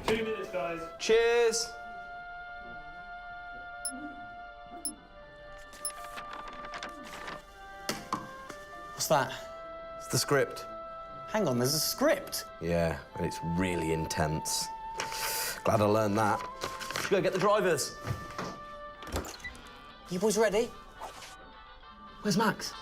2 minutes, guys. Cheers. What's that? It's the script. Hang on, there's a script. Yeah, and it's really intense. Glad I learned that. Should go get the drivers. You boys ready? Where's Max?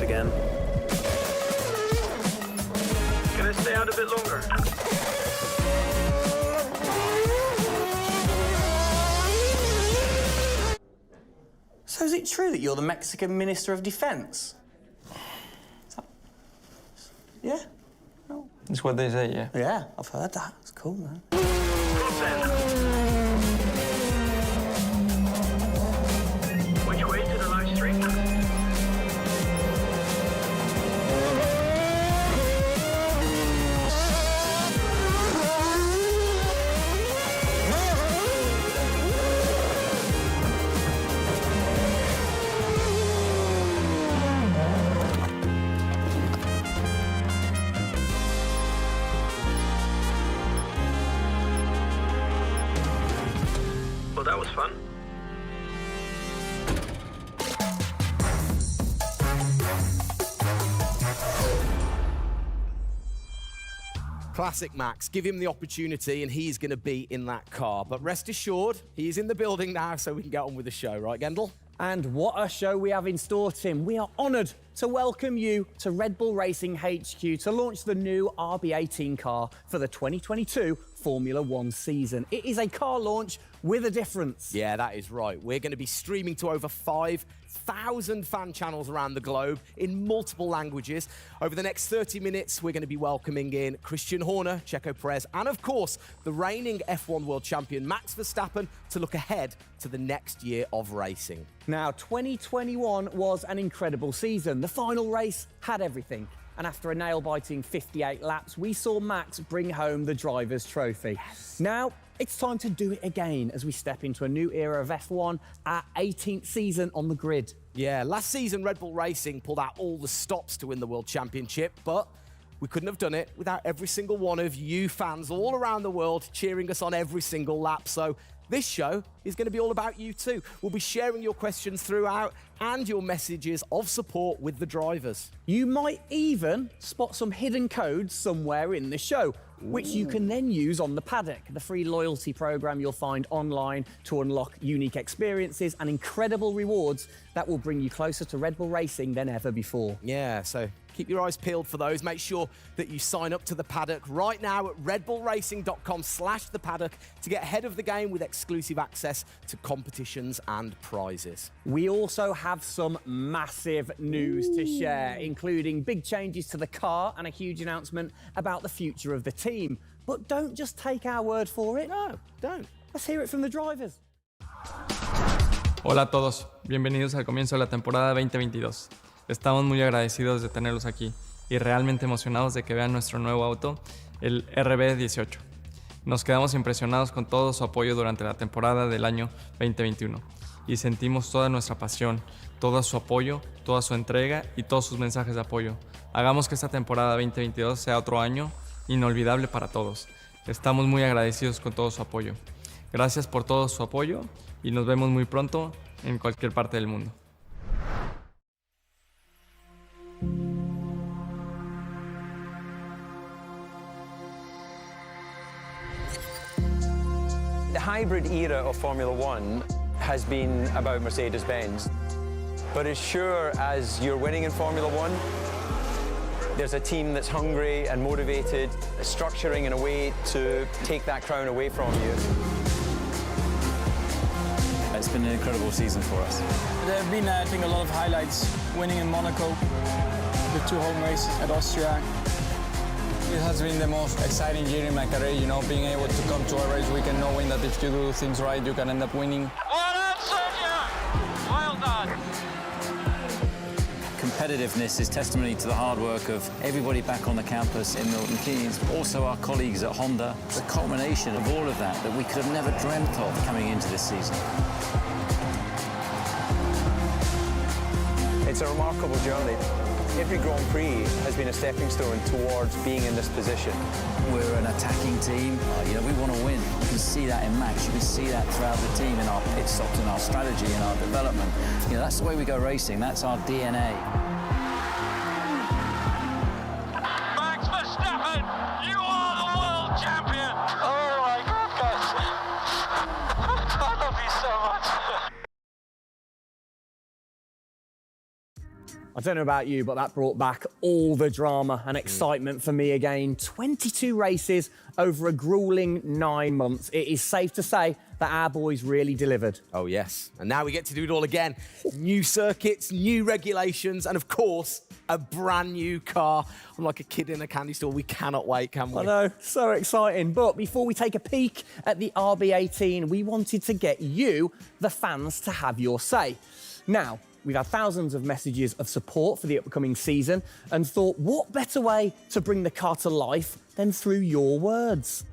Again. Can I stay out a bit longer? So is it true that you're the Mexican Minister of Defense? Yeah? No. That's what they say, yeah. Yeah, I've heard that. It's cool, man. Which way to the live stream? was fun. Classic Max. Give him the opportunity and he's going to be in that car. But rest assured, he's in the building now so we can get on with the show. Right, Gendel? And what a show we have in store, Tim. We are honoured to welcome you to Red Bull Racing HQ to launch the new RB18 car for the 2022 Formula One season. It is a car launch with a difference. Yeah, that is right. We're going to be streaming to over 5,000 fan channels around the globe in multiple languages. Over the next 30 minutes, we're going to be welcoming in Christian Horner, Checo Perez, and of course, the reigning F1 world champion Max Verstappen to look ahead to the next year of racing. Now, 2021 was an incredible season. The final race had everything. And after a nail-biting 58 laps, we saw Max bring home the driver's trophy. Yes. Now, it's time to do it again as we step into a new era of F1, our 18th season on the grid. Yeah, last season Red Bull Racing pulled out all the stops to win the World Championship, but we couldn't have done it without every single one of you fans all around the world cheering us on every single lap. So this show is going to be all about you too. We'll be sharing your questions throughout and your messages of support with the drivers. You might even spot some hidden codes somewhere in the show, which you can then use on the paddock, the free loyalty program you'll find online to unlock unique experiences and incredible rewards that will bring you closer to Red Bull Racing than ever before. Yeah, so keep your eyes peeled for those. Make sure that you sign up to the paddock right now at redbullracing.com/the paddock to get ahead of the game with exclusive access to competitions and prizes. We also have some massive news to share, including big changes to the car and a huge announcement about the future of the team. But don't just take our word for it. No, don't. Let's hear it from the drivers. Hola a todos, bienvenidos al comienzo de la temporada 2022. Estamos muy agradecidos de tenerlos aquí y realmente emocionados de que vean nuestro nuevo auto, el RB18. Nos quedamos impresionados con todo su apoyo durante la temporada del año 2021 y sentimos toda nuestra pasión, todo su apoyo, toda su entrega y todos sus mensajes de apoyo. Hagamos que esta temporada 2022 sea otro año inolvidable para todos. Estamos muy agradecidos con todo su apoyo. Gracias por todo su apoyo y nos vemos muy pronto en cualquier parte del mundo. The hybrid era of Formula One has been about Mercedes-Benz. But as sure as you're winning in Formula One, there's a team that's hungry and motivated, structuring in a way to take that crown away from you. It's been an incredible season for us. There have been, I think, a lot of highlights. Winning in Monaco, the 2 home races at Austria. It has been the most exciting year in my career, you know, being able to come to a race weekend knowing that if you do things right, you can end up winning. Well done, Sergio! Well done. Competitiveness is testimony to the hard work of everybody back on the campus in Milton Keynes, also our colleagues at Honda. It's a culmination of all of that we could have never dreamt of coming into this season. It's a remarkable journey. Every Grand Prix has been a stepping stone towards being in this position. We're an attacking team. You know, we want to win. You can see that in Max. You can see that throughout the team in our pit stops, in our strategy, in our development. You know, that's the way we go racing. That's our DNA. Max Verstappen, you are the world champion! Oh my goodness! I love you so much! I don't know about you, but that brought back all the drama and excitement for me again. 22 races over a grueling 9 months. It is safe to say that our boys really delivered. Oh, yes. And now we get to do it all again. New circuits, new regulations, and of course, a brand new car. I'm like a kid in a candy store. We cannot wait, can we? I know, so exciting. But before we take a peek at the RB18, we wanted to get you, the fans, to have your say. Now, we've had thousands of messages of support for the upcoming season and thought, what better way to bring the car to life than through your words?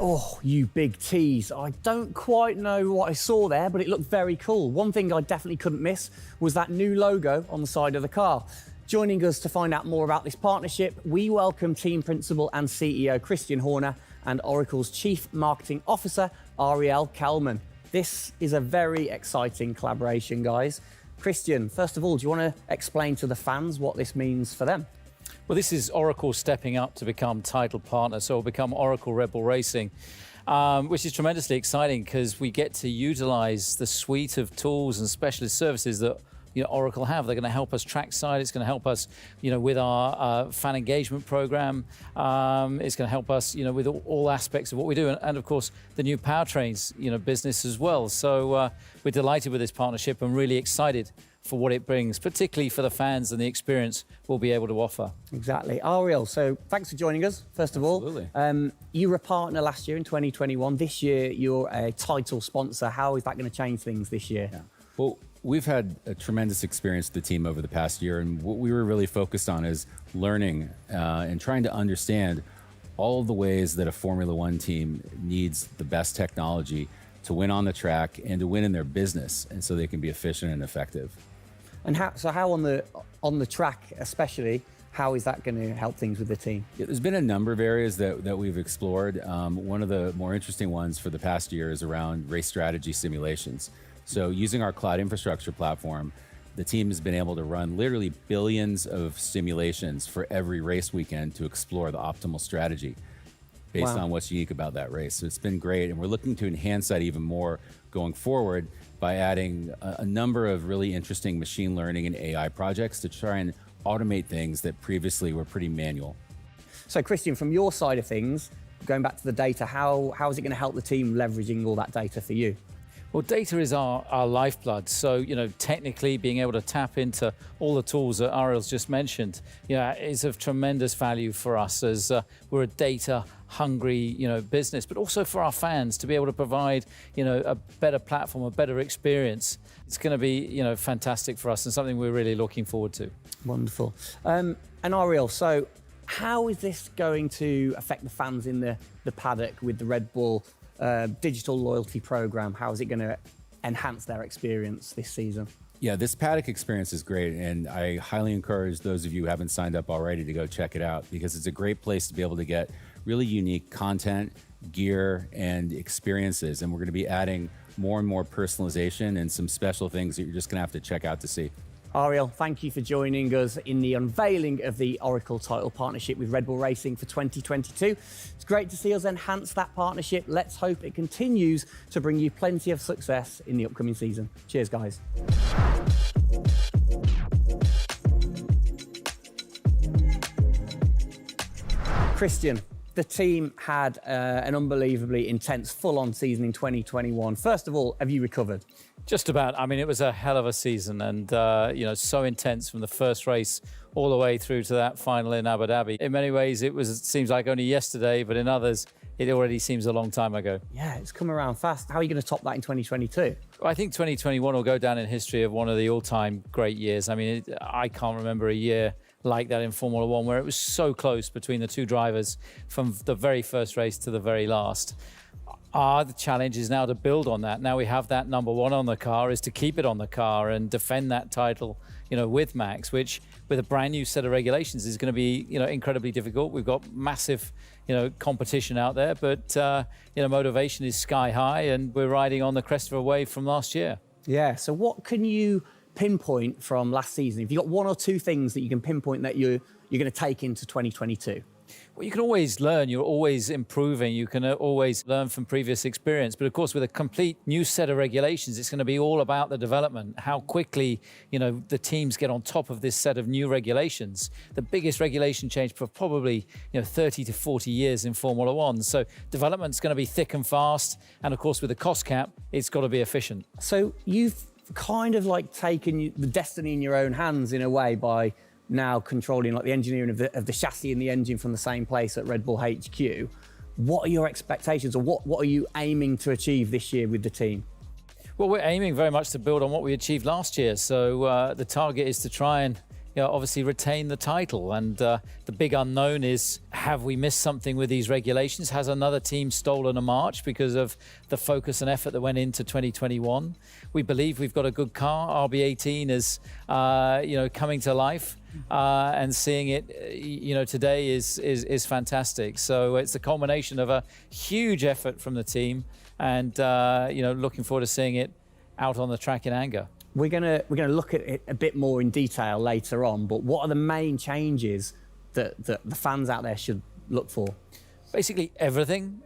Oh, you big tease. I don't quite know what I saw there, but it looked very cool. One thing I definitely couldn't miss was that new logo on the side of the car. Joining us to find out more about this partnership, we welcome team principal and CEO Christian Horner and Oracle's Chief Marketing Officer, Ariel Kelman. This is a very exciting collaboration, guys. Christian, first of all, do you want to explain to the fans what this means for them? Well, this is Oracle stepping up to become title partner, so it'll become Oracle Red Bull Racing, which is tremendously exciting because we get to utilize the suite of tools and specialist services that Oracle have. They're going to help us trackside. It's going to help us, with our fan engagement program. It's going to help us, with all aspects of what we do, and of course the new powertrains, business as well. So we're delighted with this partnership and really excited for what it brings, particularly for the fans and the experience we'll be able to offer. Exactly. Ariel, so thanks for joining us, first of all. You were a partner last year in 2021. This year, you're a title sponsor. How is that going to change things this year? Yeah. Well, we've had a tremendous experience with the team over the past year, and what we were really focused on is learning and trying to understand all of the ways that a Formula One team needs the best technology to win on the track and to win in their business, and so they can be efficient and effective. And how on the track especially, how is that going to help things with the team? Yeah, there's been a number of areas that we've explored. One of the more interesting ones for the past year is around race strategy simulations. So using our cloud infrastructure platform, the team has been able to run literally billions of simulations for every race weekend to explore the optimal strategy based on what's unique about that race. So it's been great, and we're looking to enhance that even more going forward by adding a number of really interesting machine learning and AI projects to try and automate things that previously were pretty manual. So Christian, from your side of things, going back to the data, how is it going to help the team leveraging all that data for you? Well, data is our lifeblood. So, technically being able to tap into all the tools that Ariel's just mentioned, is of tremendous value for us as we're a data-hungry, business, but also for our fans to be able to provide, a better platform, a better experience. It's going to be, fantastic for us and something we're really looking forward to. Wonderful. And Ariel, so how is this going to affect the fans in the paddock with the Red Bull digital loyalty program? How is it going to enhance their experience this season? Yeah, this paddock experience is great, and I highly encourage those of you who haven't signed up already to go check it out, because it's a great place to be able to get really unique content, gear, and experiences. And we're going to be adding more and more personalization and some special things that you're just going to have to check out to see. Ariel, thank you for joining us in the unveiling of the Oracle title partnership with Red Bull Racing for 2022. It's great to see us enhance that partnership. Let's hope it continues to bring you plenty of success in the upcoming season. Cheers, guys. Christian, the team had an unbelievably intense, full-on season in 2021. First of all, have you recovered? Just about. I mean, it was a hell of a season, and so intense from the first race all the way through to that final in Abu Dhabi. In many ways, it seems like only yesterday, but in others, it already seems a long time ago. Yeah, it's come around fast. How are you going to top that in 2022? Well, I think 2021 will go down in history of one of the all-time great years. I mean, I can't remember a year like that in Formula One where it was so close between the two drivers from the very first race to the very last. The challenge is now to build on that. Now we have that number one on the car, is to keep it on the car and defend that title, with Max, which with a brand new set of regulations is going to be, incredibly difficult. We've got massive, competition out there, but, motivation is sky high, and we're riding on the crest of a wave from last year. Yeah, so what can you pinpoint from last season? If you've got one or two things that you can pinpoint that you're going to take into 2022? Well, you can always learn. You're always improving. You can always learn from previous experience. But of course, with a complete new set of regulations, it's going to be all about the development, how quickly, the teams get on top of this set of new regulations. The biggest regulation change for probably, 30 to 40 years in Formula One. So development's going to be thick and fast. And of course, with the cost cap, it's got to be efficient. So you've kind of like taken the destiny in your own hands in a way by now controlling like the engineering of the chassis and the engine from the same place at Red Bull HQ. What are your expectations, or what are you aiming to achieve this year with the team? Well, we're aiming very much to build on what we achieved last year. So the target is to try and obviously retain the title. And the big unknown is, have we missed something with these regulations? Has another team stolen a march because of the focus and effort that went into 2021? We believe we've got a good car. RB18 is, coming to life. And seeing it, today is fantastic. So it's a culmination of a huge effort from the team, and looking forward to seeing it out on the track in anger. We're gonna look at it a bit more in detail later on, but what are the main changes that the fans out there should look for? Basically everything,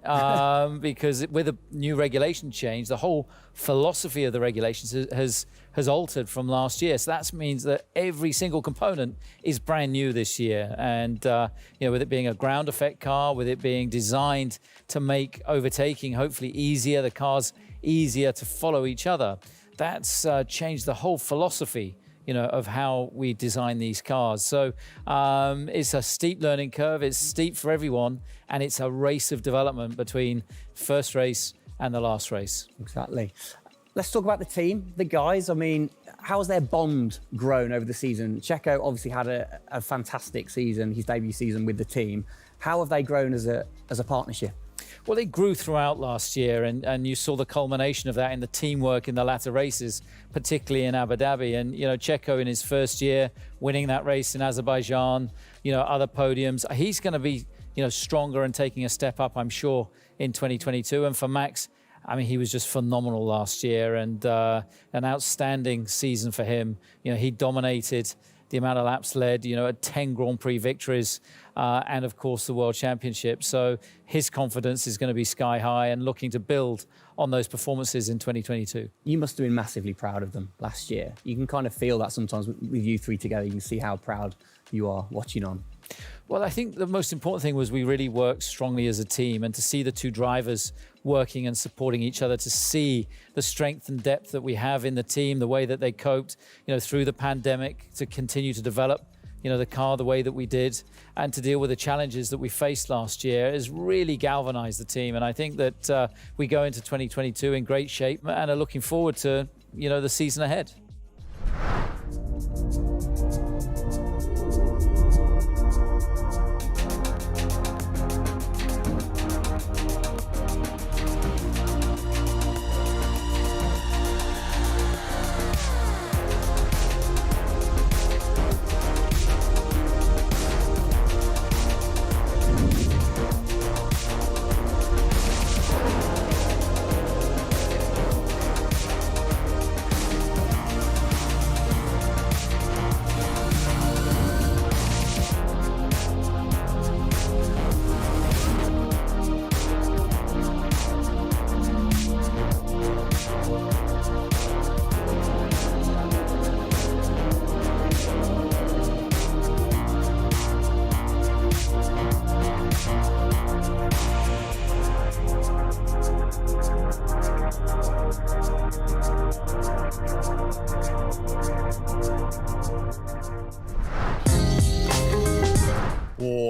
because with a new regulation change, the whole philosophy of the regulations has altered from last year. So that means that every single component is brand new this year. And with it being a ground effect car, with it being designed to make overtaking hopefully easier, the cars easier to follow each other, that's changed the whole philosophy of how we design these cars. So it's a steep learning curve. It's steep for everyone, and it's a race of development between first race and the last race. Exactly. Let's talk about the team, the guys. I mean, how has their bond grown over the season? Checo obviously had a fantastic season, his debut season with the team. How have they grown as a partnership? Well, they grew throughout last year, and you saw the culmination of that in the teamwork in the latter races, particularly in Abu Dhabi. And, Checo in his first year, winning that race in Azerbaijan, other podiums. He's going to be, stronger and taking a step up, I'm sure, in 2022. And for Max, I mean, he was just phenomenal last year, and an outstanding season for him. He dominated the amount of laps led, 10 Grand Prix victories, and of course the World Championship. So his confidence is going to be sky high and looking to build on those performances in 2022. You must have been massively proud of them last year. You can kind of feel that sometimes with you three together. You can see how proud you are watching on. Well, I think the most important thing was we really worked strongly as a team, and to see the two drivers working and supporting each other, to see the strength and depth that we have in the team, the way that they coped, through the pandemic, to continue to develop, the car the way that we did, and to deal with the challenges that we faced last year has really galvanized the team. And I think that we go into 2022 in great shape and are looking forward to, the season ahead.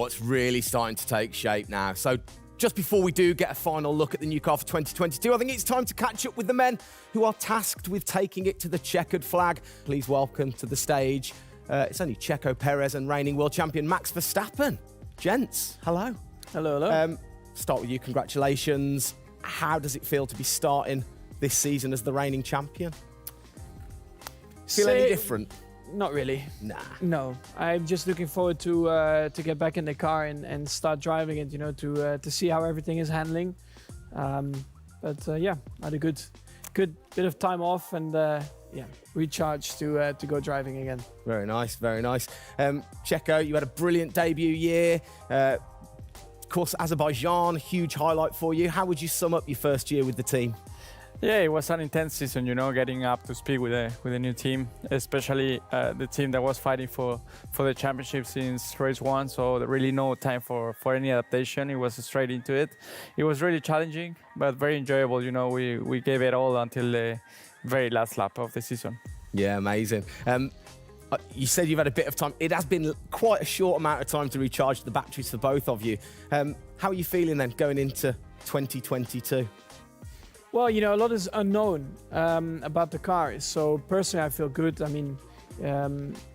It's really starting to take shape now. So just before we do get a final look at the new car for 2022, I think it's time to catch up with the men who are tasked with taking it to the checkered flag. Please welcome to the stage, it's only Checo Perez and reigning world champion Max Verstappen. Gents, hello. Hello, hello. Start with you, congratulations. How does it feel to be starting this season as the reigning champion? Feel any different? Not really. Nah. No, I'm just looking forward to get back in the car and start driving it. To see how everything is handling. Yeah, I had a good bit of time off and recharge to go driving again. Very nice, very nice. Checo, you had a brilliant debut year. Of course, Azerbaijan, huge highlight for you. How would you sum up your first year with the team? Yeah, it was an intense season, getting up to speed with a new team, especially the team that was fighting for the championship since race one. So there really no time for any adaptation. It was straight into it. It was really challenging, but very enjoyable. We gave it all until the very last lap of the season. Yeah, amazing. You said you've had a bit of time. It has been quite a short amount of time to recharge the batteries for both of you. How are you feeling then going into 2022? Well, a lot is unknown about the car. So personally, I feel good. I mean,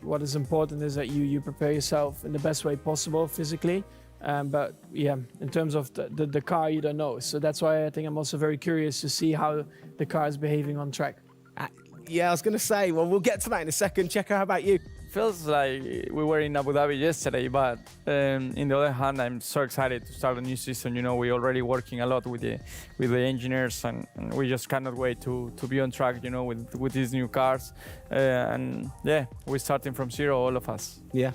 what is important is that you prepare yourself in the best way possible physically. But yeah, in terms of the car, you don't know. So that's why I think I'm also very curious to see how the car is behaving on track. Yeah, I was going to say, well, we'll get to that in a second. Checo, how about you? Feels like we were in Abu Dhabi yesterday, but in the other hand, I'm so excited to start a new season. You know, we're already working a lot with the engineers, and we just cannot wait to be on track. You know, with these new cars, and yeah, we're starting from zero, all of us. Yeah.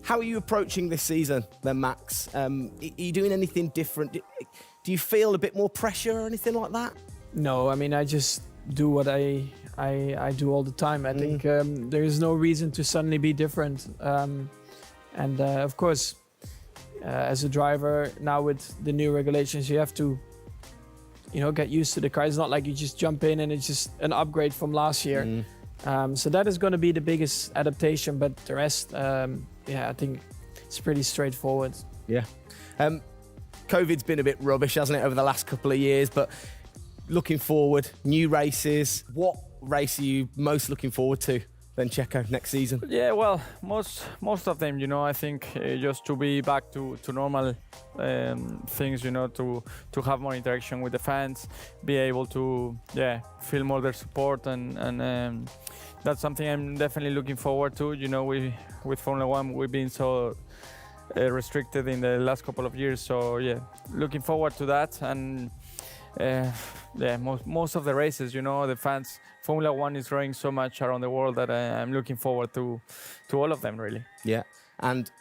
How are you approaching this season, then, Max? Are you doing anything different? Do you feel a bit more pressure or anything like that? No, I mean, I just do what I do all the time. I think there is no reason to suddenly be different. And of course, as a driver now with the new regulations, you have to, get used to the car. It's not like you just jump in and it's just an upgrade from last year. So that is going to be the biggest adaptation. But the rest, I think it's pretty straightforward. Yeah. COVID's been a bit rubbish, hasn't it, over the last couple of years? But looking forward, new races. What race are you most looking forward to then, Checo, next season? Yeah, well, most of them, I think just to be back to normal things, to have more interaction with the fans, be able to, feel more their support, and that's something I'm definitely looking forward to. With Formula One, we've been so restricted in the last couple of years, so yeah, looking forward to that. And most of the races, the fans, Formula One is growing so much around the world that I'm looking forward to all of them, really. Yeah, and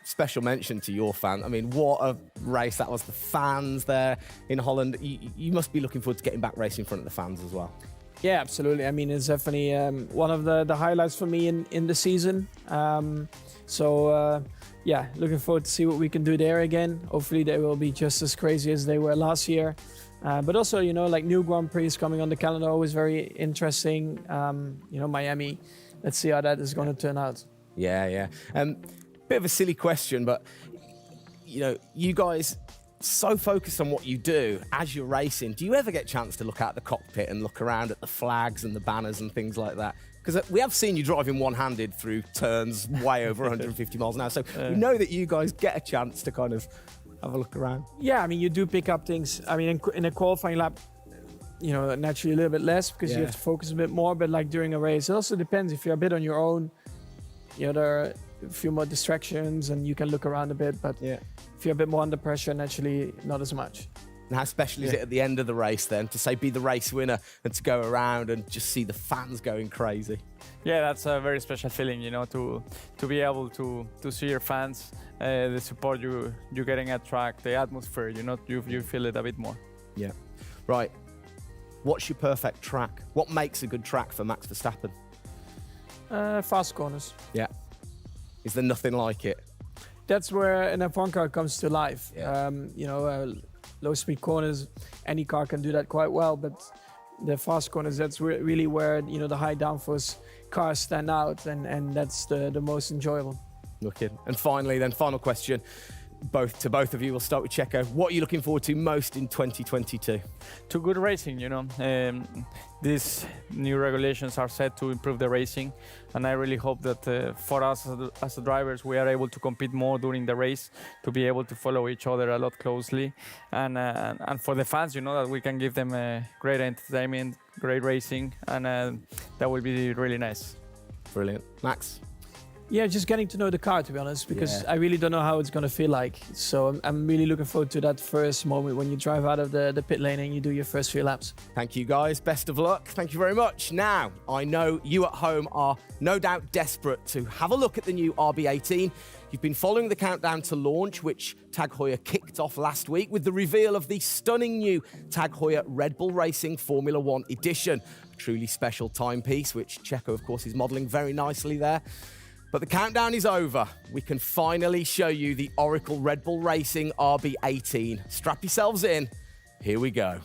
special mention to your fan. I mean, what a race that was. The fans there in Holland. You must be looking forward to getting back racing in front of the fans as well. Yeah, absolutely. I mean, it's definitely one of the highlights for me in the season. Looking forward to see what we can do there again. Hopefully they will be just as crazy as they were last year. But also, like new Grand Prix coming on the calendar, always very interesting. Miami, let's see how that is going to turn out. Yeah. Bit of a silly question, but, you guys so focused on what you do as you're racing. Do you ever get a chance to look out the cockpit and look around at the flags and the banners and things like that? Because we have seen you driving one-handed through turns way over 150 miles an hour. So we know that you guys get a chance to kind of have a look around. Yeah, I mean, you do pick up things. I mean, in a qualifying lap, naturally a little bit less because you have to focus a bit more. But like during a race, it also depends. If you're a bit on your own, there are a few more distractions and you can look around a bit. But if you're a bit more under pressure, naturally not as much. And how special is it at the end of the race then to say be the race winner and to go around and just see the fans going crazy? Yeah, that's a very special feeling, to be able to see your fans, the support you're getting at track, the atmosphere, you feel it a bit more. Yeah. Right. What's your perfect track? What makes a good track for Max Verstappen? Fast corners. Yeah. Is there nothing like it? That's where an F1 car comes to life. Yeah. Low-speed corners, any car can do that quite well, but the fast corners, that's really where, the high downforce cars stand out, and that's the most enjoyable. Looking. And finally, then, final question, to both of you. We'll start with Checo. What are you looking forward to most in 2022? To good racing, these new regulations are set to improve the racing, and I really hope that for us as drivers, we are able to compete more during the race, to be able to follow each other a lot closely, and for the fans, that we can give them great entertainment, great racing, and that will be really nice. Brilliant. Max? Yeah, just getting to know the car, to be honest, because I really don't know how it's going to feel like. So I'm really looking forward to that first moment when you drive out of the pit lane and you do your first few laps. Thank you, guys. Best of luck. Thank you very much. Now, I know you at home are no doubt desperate to have a look at the new RB18. You've been following the countdown to launch, which Tag Heuer kicked off last week with the reveal of the stunning new Tag Heuer Red Bull Racing Formula One edition. A truly special timepiece, which Checo, of course, is modelling very nicely there. But the countdown is over. We can finally show you the Oracle Red Bull Racing RB18. Strap yourselves in. Here we go.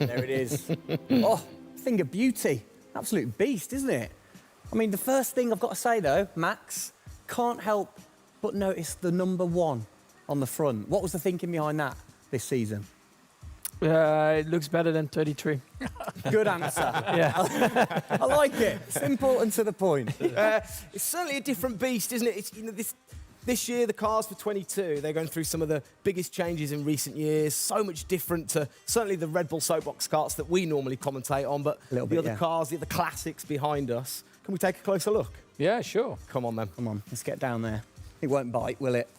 There it is. Oh, thing of beauty. Absolute beast, isn't it? I mean, the first thing I've got to say, though, Max, can't help but notice the number 1 on the front. What was the thinking behind that this season? It looks better than 33. Good answer. Yeah. I like it. Simple and to the point. It's certainly a different beast, isn't it? It's, you know, this year, the cars for 22, they're going through some of the biggest changes in recent years. So much different to certainly the Red Bull soapbox karts that we normally commentate on, but the other cars, the other classics behind us. Can we take a closer look? Yeah, sure. Come on, then. Come on, let's get down there. It won't bite, will it?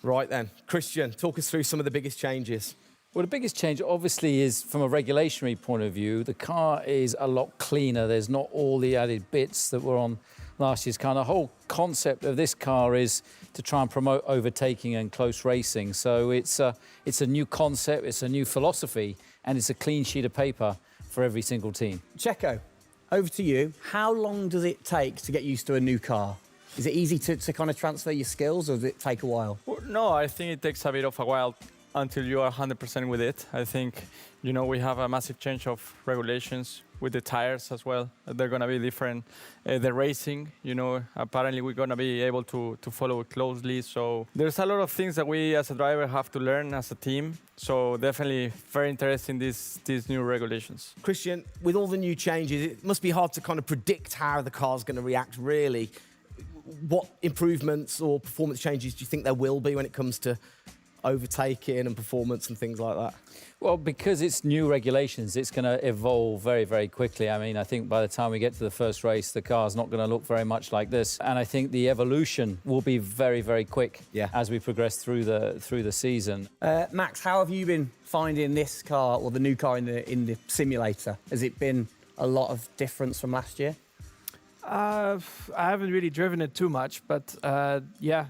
Right then. Christian, talk us through some of the biggest changes. Well, the biggest change, obviously, is from a regulatory point of view. The car is a lot cleaner. There's not all the added bits that were on last year's car. The whole concept of this car is to try and promote overtaking and close racing. So it's a new concept, it's a new philosophy, and it's a clean sheet of paper for every single team. Checo, over to you. How long does it take to get used to a new car? Is it easy to kind of transfer your skills, or does it take a while? Well, no, I think it takes a bit of a while until you are 100% with it. I think, you know, we have a massive change of regulations with the tires as well. They're going to be different. The racing, you know, apparently we're going to be able to follow it closely. So there's a lot of things that we as a driver have to learn as a team. So definitely very interesting, these new regulations. Christian, with all the new changes, it must be hard to kind of predict how the car's going to react, really. What improvements or performance changes do you think there will be when it comes to overtaking and performance and things like that? Well, because it's new regulations, it's going to evolve very, very quickly. I mean, I think by the time we get to the first race, the car's not going to look very much like this. And I think the evolution will be very, very quick as we progress through the season. Max, how have you been finding this car, or the new car in the simulator? Has it been a lot of difference from last year? I haven't really driven it too much, but yeah,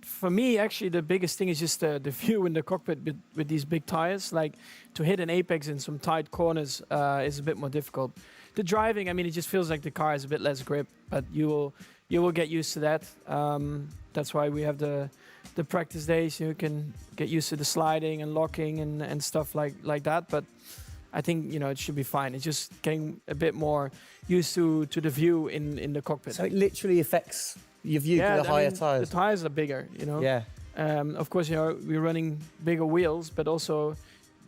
for me, actually, the biggest thing is just the view in the cockpit with these big tires. Like, to hit an apex in some tight corners is a bit more difficult. The driving, I mean, it just feels like the car has a bit less grip, but you will get used to that. That's why we have the practice days. You can get used to the sliding and locking and stuff like that. But I think, you know, it should be fine. It's just getting a bit more used to the view in the cockpit. So it literally affects your view to the higher tyres? The tyres are bigger, you know. Yeah. Of course, you know, we're running bigger wheels, but also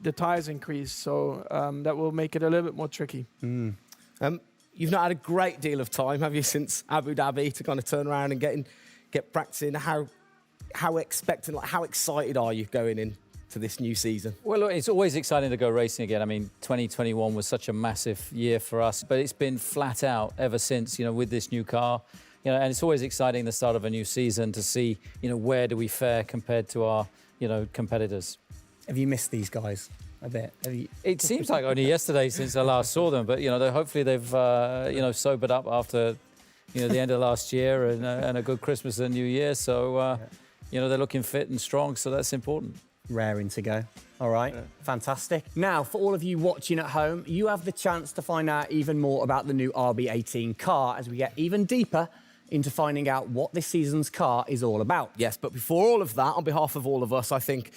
the tyres increase. So that will make it a little bit more tricky. You've not had a great deal of time, have you, since Abu Dhabi, to kind of turn around and get practicing? How expectant, like, how excited are you going in to this new season? Well, look, it's always exciting to go racing again. I mean, 2021 was such a massive year for us, but it's been flat out ever since, you know, with this new car. You know, and it's always exciting the start of a new season to see, you know, where do we fare compared to our, you know, competitors. Have you missed these guys a bit? It seems like only yesterday since I last saw them, but, you know, hopefully they've, you know, sobered up after, you know, the end of last year and a good Christmas and New Year. So, you know, they're looking fit and strong, so that's important. Raring to go. All right, fantastic. Now, for all of you watching at home, you have the chance to find out even more about the new RB18 car as we get even deeper into finding out what this season's car is all about. Yes, but before all of that, on behalf of all of us, I think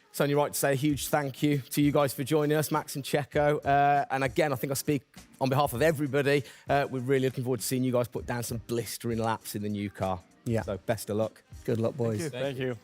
it's only right to say a huge thank you to you guys for joining us, Max and Checo. And again, I think I speak on behalf of everybody. We're really looking forward to seeing you guys put down some blistering laps in the new car. Yeah. So best of luck. Good luck, boys. Thank you.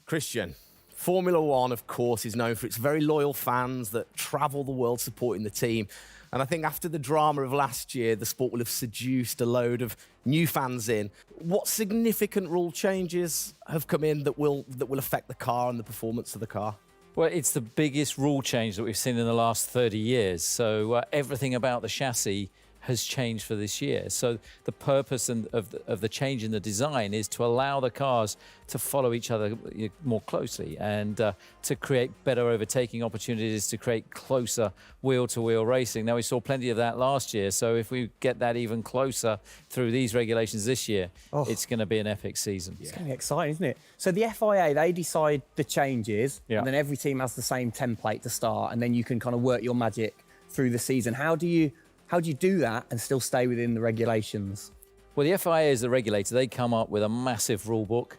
Christian, Formula One, of course, is known for its very loyal fans that travel the world supporting the team. And I think after the drama of last year, the sport will have seduced a load of new fans in. What significant rule changes have come in that will affect the car and the performance of the car? Well, it's the biggest rule change that we've seen in the last 30 years. So everything about the chassis has changed for this year. So the purpose of the change in the design is to allow the cars to follow each other more closely and to create better overtaking opportunities, to create closer wheel-to-wheel racing. Now, we saw plenty of that last year, so if we get that even closer through these regulations this year, it's going to be an epic season. It's going to be exciting, isn't it? So the FIA, they decide the changes, Yeah. and then every team has the same template to start, and then you can kind of work your magic through the season. How do you do that and still stay within the regulations? Well, the FIA is the regulator. They come up with a massive rule book.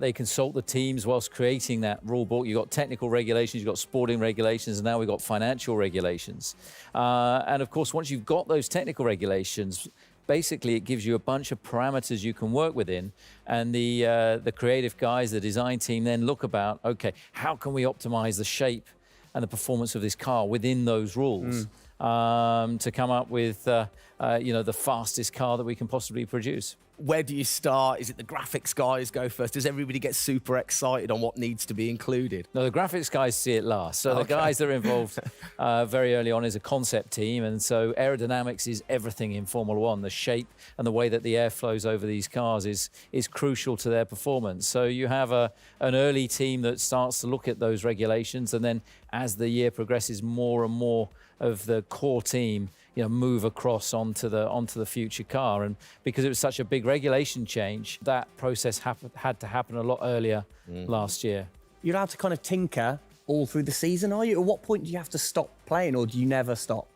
They consult the teams whilst creating that rule book. You've got technical regulations, you've got sporting regulations, and now we've got financial regulations. And of course, once you've got those technical regulations, basically it gives you a bunch of parameters you can work within. And the creative guys, the design team then look about, okay, how can we optimize the shape and the performance of this car within those rules? To come up with, the fastest car that we can possibly produce. Where do you start? Is it the graphics guys go first? Does everybody get super excited on what needs to be included? No, the graphics guys see it last. So the guys that are involved very early on is a concept team. And so aerodynamics is everything in Formula One. The shape and the way that the air flows over these cars is crucial to their performance. So you have an early team that starts to look at those regulations. And then as the year progresses, more and more of the core team move across onto the future car. And because it was such a big regulation change, that process had to happen a lot earlier last year. You're allowed to kind of tinker all through the season, are you? At what point do you have to stop playing, or do you never stop?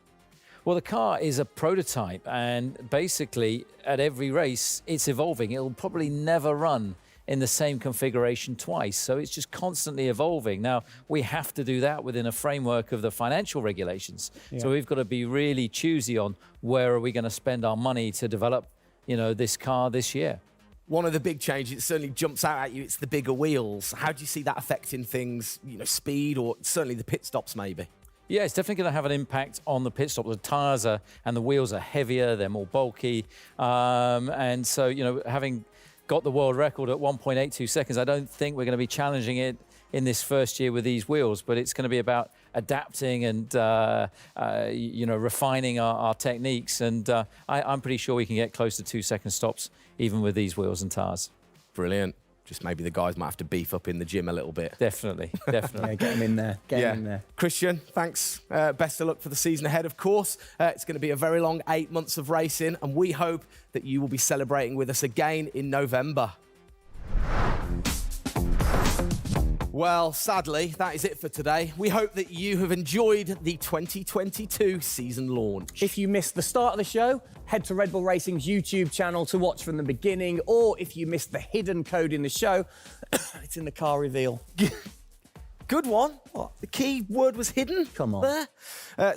Well, the car is a prototype, and basically at every race it's evolving. It'll probably never run in the same configuration twice. So it's just constantly evolving. Now, we have to do that within a framework of the financial regulations. Yeah. So we've got to be really choosy on where are we going to spend our money to develop, this car this year. One of the big changes, it certainly jumps out at you, it's the bigger wheels. How do you see that affecting things, speed, or certainly the pit stops maybe? Yeah, it's definitely going to have an impact on the pit stop. The tyres and the wheels are heavier, they're more bulky. And so, having got the world record at 1.82 seconds, I don't think we're going to be challenging it in this first year with these wheels, but it's going to be about adapting and, refining our techniques. And I'm pretty sure we can get close to 2 second stops even with these wheels and tyres. Brilliant. Just maybe the guys might have to beef up in the gym a little bit. Definitely. Yeah, get them in there. Get them in there. Christian, thanks. Best of luck for the season ahead, of course. It's going to be a very long 8 months of racing, and we hope that you will be celebrating with us again in November. Well, sadly, that is it for today. We hope that you have enjoyed the 2022 season launch. If you missed the start of the show, head to Red Bull Racing's YouTube channel to watch from the beginning, or if you missed the hidden code in the show, it's in the car reveal. Good one. What? The key word was hidden? Come on. There.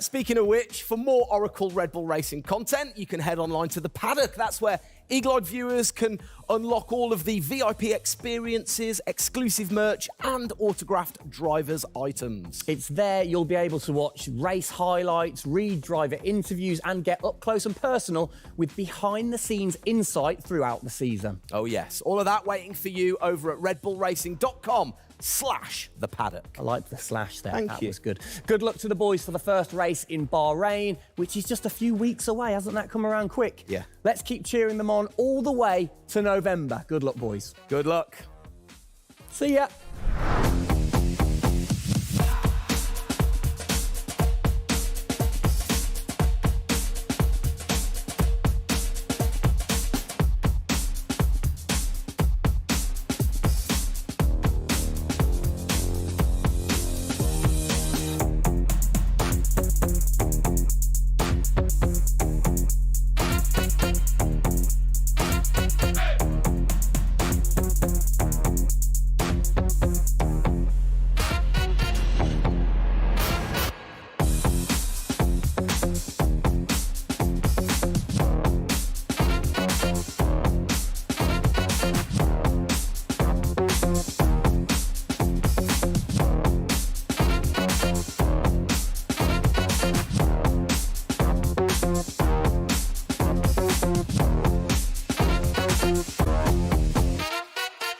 Speaking of which, for more Oracle Red Bull Racing content, you can head online to the paddock. That's where eagle-eyed viewers can unlock all of the VIP experiences, exclusive merch, and autographed drivers' items. It's there you'll be able to watch race highlights, read driver interviews, and get up close and personal with behind-the-scenes insight throughout the season. Oh yes, all of that waiting for you over at redbullracing.com/the paddock. I like the slash there. Thank you. That was good. Good luck to the boys for the first race in Bahrain, which is just a few weeks away. Hasn't that come around quick? Yeah. Let's keep cheering them on all the way to November. Good luck, boys. Good luck. See ya.